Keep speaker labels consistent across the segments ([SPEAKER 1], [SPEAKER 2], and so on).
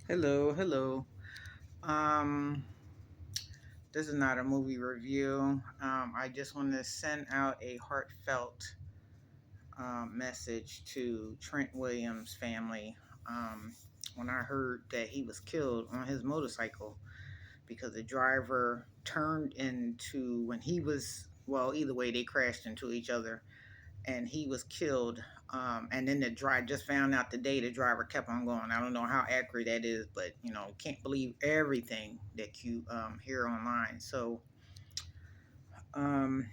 [SPEAKER 1] Hello, hello. Um, this is not a movie review. I just want to send out a heartfelt message to Trent Williams' family. Um, when I heard that he was killed on his motorcycle because the driver turned into when he was well, either way they crashed into each other and he was killed. And then the driver just found out today the driver kept on going. I don't know how accurate that is, but can't believe everything that you hear online. So um,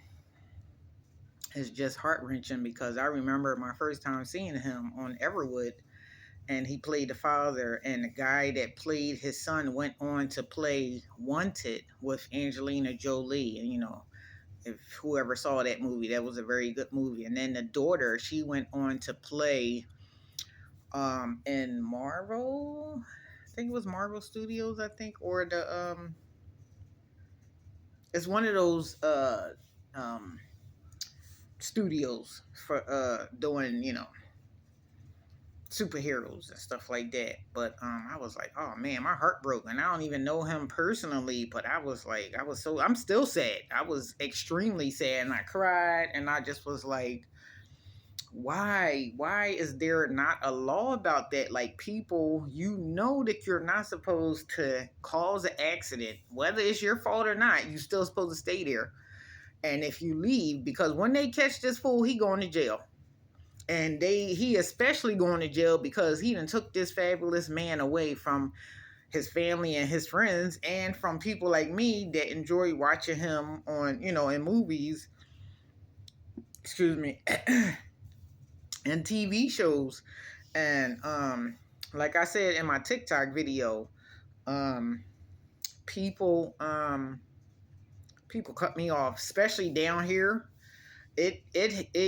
[SPEAKER 1] it's just heart wrenching because I remember my first time seeing him on Everwood, and he played the father, and the guy that played his son went on to play Wanted with Angelina Jolie, and if whoever saw that movie, that was a very good movie. And then the daughter, she went on to play in Marvel. I think it was Marvel Studios, I think, or the it's one of those um studios for doing, superheroes and stuff like that. But I was like, oh man, my heart broke. And I don't even know him personally, but I was like, I'm still sad. I was extremely sad and I cried and I just was like, why is there not a law about that? Like, people, that you're not supposed to cause an accident, whether it's your fault or not. You still supposed to stay there. And if you leave, because when they catch this fool, he going to jail. And he especially going to jail because he done took this fabulous man away from his family and his friends, and from people like me that enjoy watching him on, in movies, excuse me, and TV shows. And like I said in my TikTok video, um people people cut me off, especially down here. It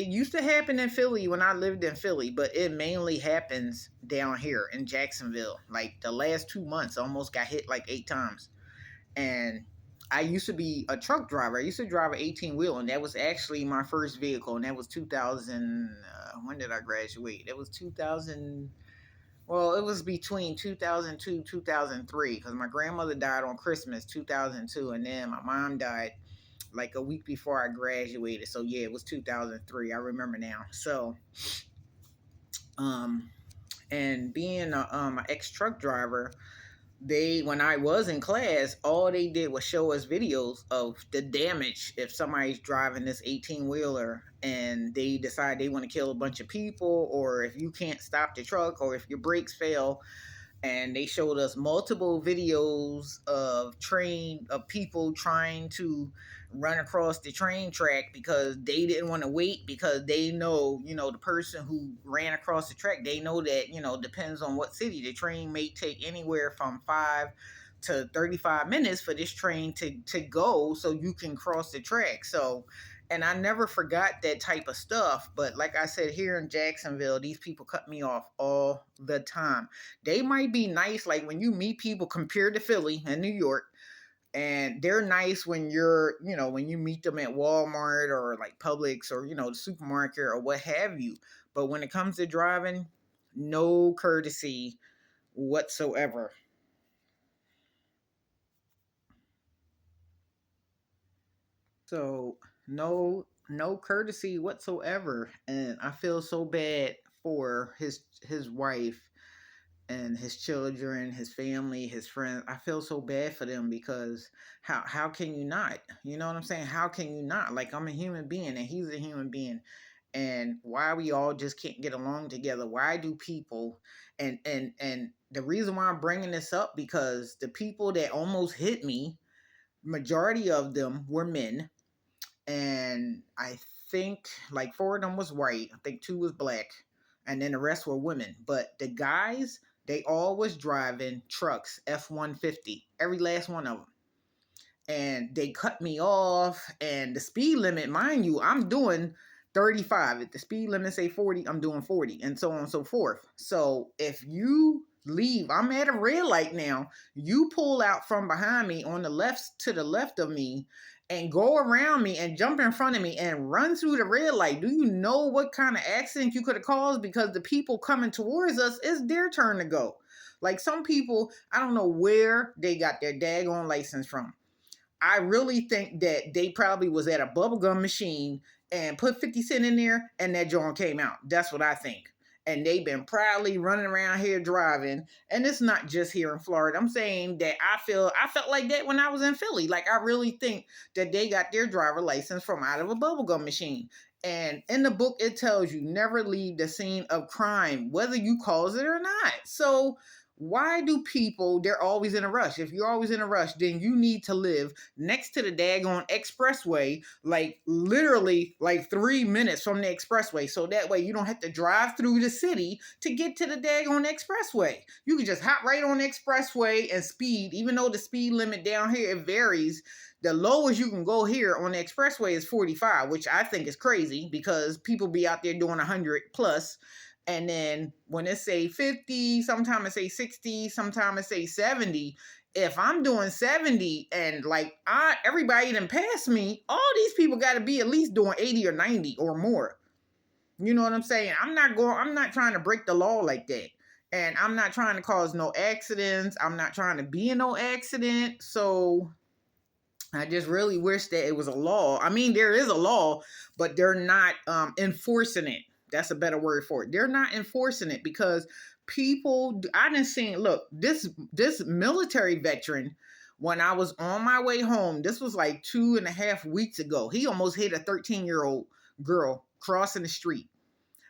[SPEAKER 1] used to happen in Philly when I lived in Philly, but it mainly happens down here in Jacksonville. Like the last 2 months, I almost got hit like 8 times. And I used to be a truck driver. I used to drive an 18 wheel, and that was actually my first vehicle. And that was 2000. When did I graduate? It was 2000. Well, it was between 2002 2003 because my grandmother died on Christmas 2002, and then my mom died like a week before I graduated. So yeah, it was 2003. I remember now. So um, and being an ex truck driver, they when I was in class, all they did was show us videos of the damage if somebody's driving this 18 wheeler and they decide they want to kill a bunch of people, or if you can't stop the truck, or if your brakes fail. And they showed us multiple videos of people trying to run across the train track because they didn't want to wait, because they know, the person who ran across the track, they know that, depends on what city, the train may take anywhere from 5 to 35 minutes for this train to go so you can cross the track. So, and I never forgot that type of stuff. But like I said, here in Jacksonville, these people cut me off all the time. They might be nice, like when you meet people compared to Philly and New York, and they're nice when when you meet them at Walmart or like Publix or, the supermarket or what have you. But when it comes to driving, no courtesy whatsoever. So no courtesy whatsoever. And I feel so bad for his wife and his children, his family, his friends. I feel so bad for them because how can you not? You know what I'm saying? How can you not? Like, I'm a human being and he's a human being. And why we all just can't get along together? Why do people and the reason why I'm bringing this up, because the people that almost hit me, majority of them were men, and I think like four of them was white. I think two was black, and then the rest were women. But the guys, they all was driving trucks, F-150, every last one of them. And they cut me off, and the speed limit, mind you, I'm doing 35. If the speed limit say 40, I'm doing 40, and so on and so forth. So if you leave, I'm at a red light now, you pull out from behind me on the left, to the left of me, and go around me and jump in front of me and run through the red light, do you know what kind of accident you could have caused? Because the people coming towards us, it's their turn to go. Like some people, I don't know where they got their daggone license from. I really think that they probably was at a bubblegum machine and put 50 Cent in there and that joint came out. That's what I think. And they've been proudly running around here driving. And it's not just here in Florida. I'm saying that I felt like that when I was in Philly. Like I really think that they got their driver license from out of a bubblegum machine. And in the book, it tells you never leave the scene of crime, whether you cause it or not. So why do people, they're always in a rush? If you're always in a rush, then you need to live next to the daggone expressway, like literally like 3 minutes from the expressway. So that way you don't have to drive through the city to get to the daggone expressway. You can just hop right on the expressway and speed, even though the speed limit down here, it varies. The lowest you can go here on the expressway is 45, which I think is crazy because people be out there doing 100 plus. And then when it say 50, sometimes it say 60, sometimes it say 70. If I'm doing 70 and like everybody done pass me, all these people got to be at least doing 80 or 90 or more. You know what I'm saying? I'm not trying to break the law like that. And I'm not trying to cause no accidents. I'm not trying to be in no accident. So I just really wish that it was a law. I mean, there is a law, but they're not enforcing it. That's a better word for it. They're not enforcing it because people, I didn't see, look, this military veteran, when I was on my way home, this was like 2.5 weeks ago, he almost hit a 13-year-old girl crossing the street.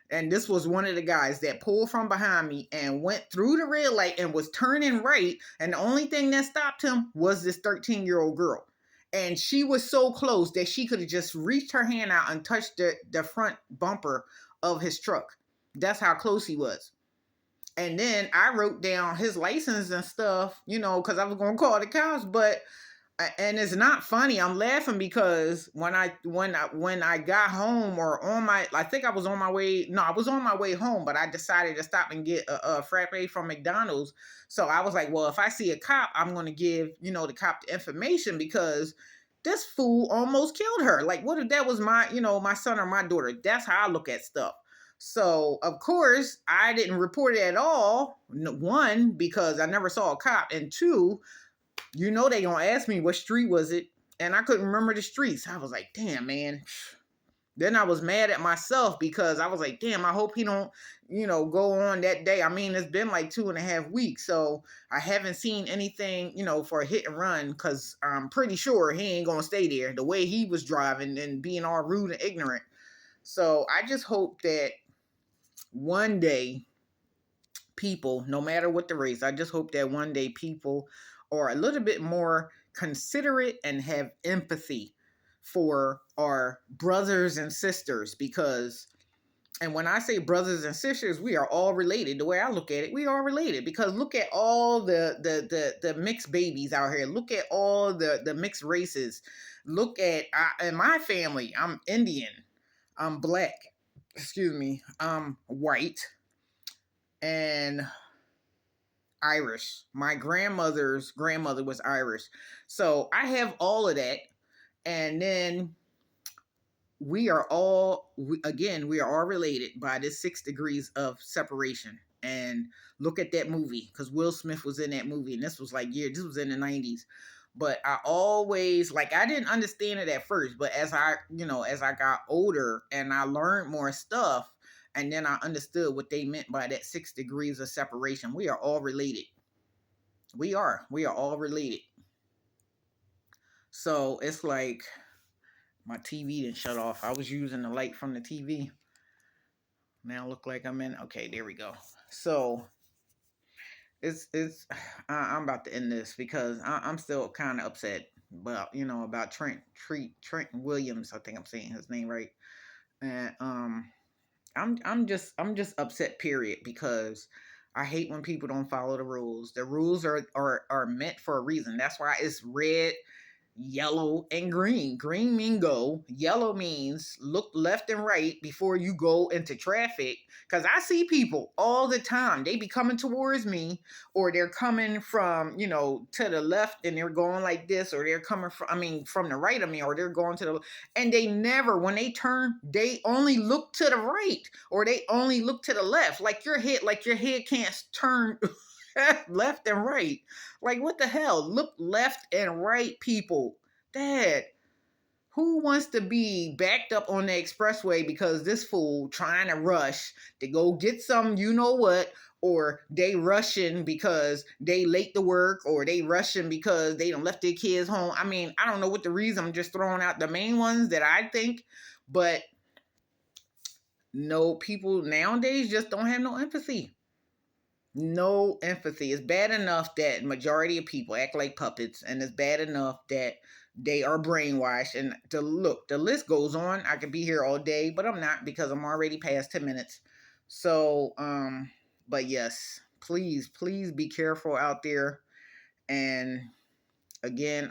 [SPEAKER 1] And this was one of the guys that pulled from behind me and went through the red light and was turning right. And the only thing that stopped him was this 13-year-old girl. And she was so close that she could have just reached her hand out and touched the front bumper of his truck. That's how close he was. And then I wrote down his license and stuff, you know, because I was going to call the cops. But and it's not funny. I'm laughing because when I got home or I think I was on my way. No, I was on my way home, but I decided to stop and get a frappe from McDonald's. So I was like, well, if I see a cop, I'm going to give, you know, the cop the information because this fool almost killed her. Like, what if that was my, you know, my son or my daughter? That's how I look at stuff. So, of course, I didn't report it at all. One, because I never saw a cop. And two, you know they gonna ask me what street was it, and I couldn't remember the streets. I was like, damn, man. Then I was mad at myself because I was like, damn, I hope he don't, you know, go on that day. I mean, it's been like 2.5 weeks, so I haven't seen anything, you know, for a hit and run because I'm pretty sure he ain't gonna stay there the way he was driving and being all rude and ignorant. So I just hope that one day people, no matter what the race, I just hope that one day people are a little bit more considerate and have empathy for our brothers and sisters because, and when I say brothers and sisters, we are all related. The way I look at it, we are related because look at all the mixed babies out here. Look at all the mixed races. Look at, in my family, I'm Indian, I'm black, excuse me, I'm white, and Irish. My grandmother's grandmother was Irish. So I have all of that. And then we are all related by this 6 degrees of separation. And look at that movie because Will Smith was in that movie. And this was in the 90s. But I always, like, I didn't understand it at first. But as I got older and I learned more stuff, and then I understood what they meant by that 6 degrees of separation. We are all related. We are all related. So it's like my TV didn't shut off. I was using the light from the TV. Now look like I'm in. Okay, there we go. So I'm about to end this because I'm still kind of upset about Trenton Williams. I think I'm saying his name right. And I'm just upset, period, because I hate when people don't follow the rules. The rules are meant for a reason. That's why it's red, yellow, and green. Green mean go. Yellow means look left and right before you go into traffic. Because I see people all the time. They be coming towards me, or they're coming from, to the left and they're going like this, or they're coming from the right of me, or they're going to the, and they never, when they turn, they only look to the right, or they only look to the left. Like your head can't turn left and right. Like, what the hell? Look left and right, people. Dad, who wants to be backed up on the expressway because this fool trying to rush to go get some you know what, or they rushing because they late to work, or they rushing because they done left their kids home? I mean, I don't know what the reason. I'm just throwing out the main ones that I think, but no, people nowadays just don't have no empathy. No empathy. It's bad enough that majority of people act like puppets, and it's bad enough that they are brainwashed. And the list goes on. I could be here all day, but I'm not, because I'm already past 10 minutes. So, but yes, please be careful out there. And again,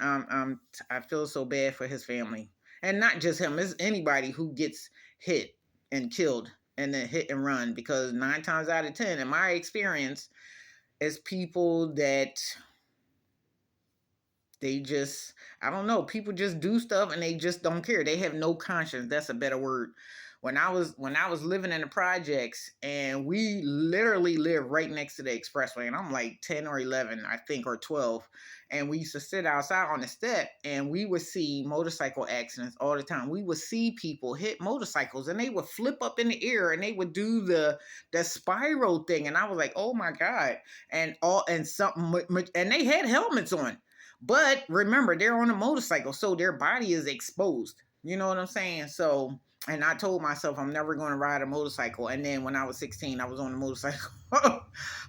[SPEAKER 1] I feel so bad for his family, and not just him. It's anybody who gets hit and killed and then hit and run, because 9 times out of 10, in my experience, it's people that they just, I don't know, people just do stuff and they just don't care. They have no conscience. That's a better word. When I was living in the projects, and we literally lived right next to the expressway, and I'm like 10 or 11, I think, or 12, and we used to sit outside on the step, and we would see motorcycle accidents all the time. We would see people hit motorcycles, and they would flip up in the air, and they would do the spiral thing, and I was like, oh my god. And they had helmets on. But remember, they're on a motorcycle, so their body is exposed. You know what I'm saying? So, and I told myself I'm never going to ride a motorcycle. And then when I was 16, I was on a motorcycle.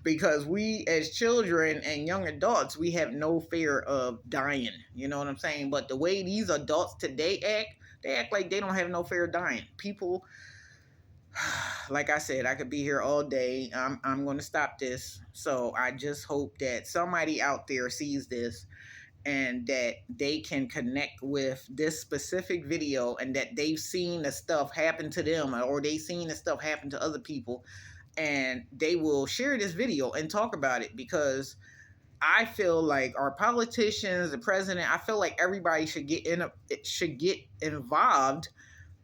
[SPEAKER 1] Because we, as children and young adults, we have no fear of dying. You know what I'm saying? But the way these adults today act, they act like they don't have no fear of dying. People, like I said, I could be here all day. I'm going to stop this. So I just hope that somebody out there sees this, and that they can connect with this specific video, and that they've seen the stuff happen to them, or they've seen the stuff happen to other people, and they will share this video and talk about it. Because I feel like our politicians, the president, I feel like everybody should get involved.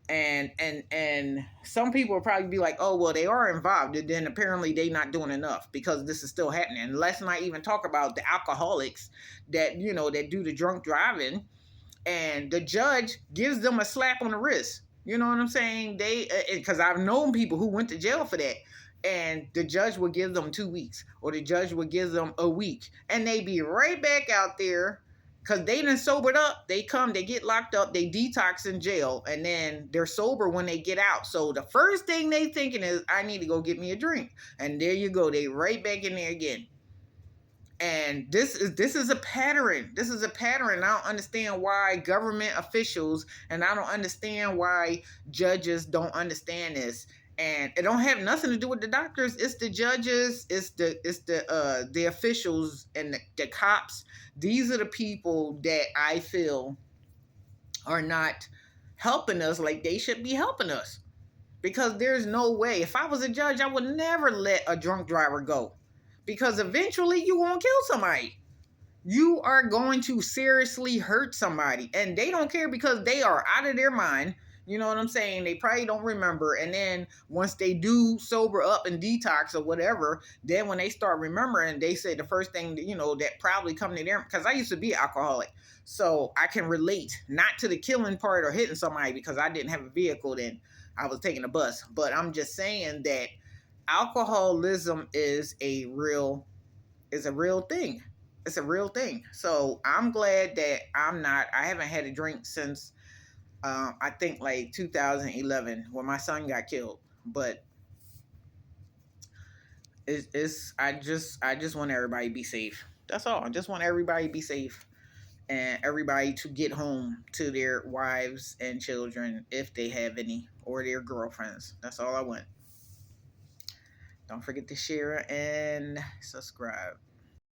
[SPEAKER 1] And some people will probably be like, oh well, they are involved, and then apparently they not doing enough, because this is still happening. And let's not even talk about the alcoholics that that do the drunk driving, and the judge gives them a slap on the wrist. You know what I'm saying? They, because I've known people who went to jail for that, and the judge would give them 2 weeks, or the judge would give them a week, and they be right back out there, because they done sobered up. They come, they get locked up, they detox in jail, and then they're sober when they get out. So the first thing they thinking is, I need to go get me a drink. And there you go, they right back in there again. And this is a pattern. This is a pattern. I don't understand why government officials, and I don't understand why judges don't understand this. And it don't have nothing to do with the doctors. It's the judges. It's the officials and the cops. These are the people that I feel are not helping us like they should be helping us. Because there's no way. If I was a judge, I would never let a drunk driver go. Because eventually you won't kill somebody. You are going to seriously hurt somebody. And they don't care, because they are out of their mind. You know what I'm saying? They probably don't remember. And then once they do sober up and detox or whatever, then when they start remembering, they say the first thing that probably come to them. Because I used to be an alcoholic. So I can relate, not to the killing part or hitting somebody, because I didn't have a vehicle then. I was taking a bus. But I'm just saying that alcoholism is a real thing. It's a real thing. So I'm glad that I haven't had a drink since I think like 2011, when my son got killed. But I just want everybody to be safe. That's all. I just want everybody to be safe, and everybody to get home to their wives and children, if they have any, or their girlfriends. That's all I want. Don't forget to share and subscribe.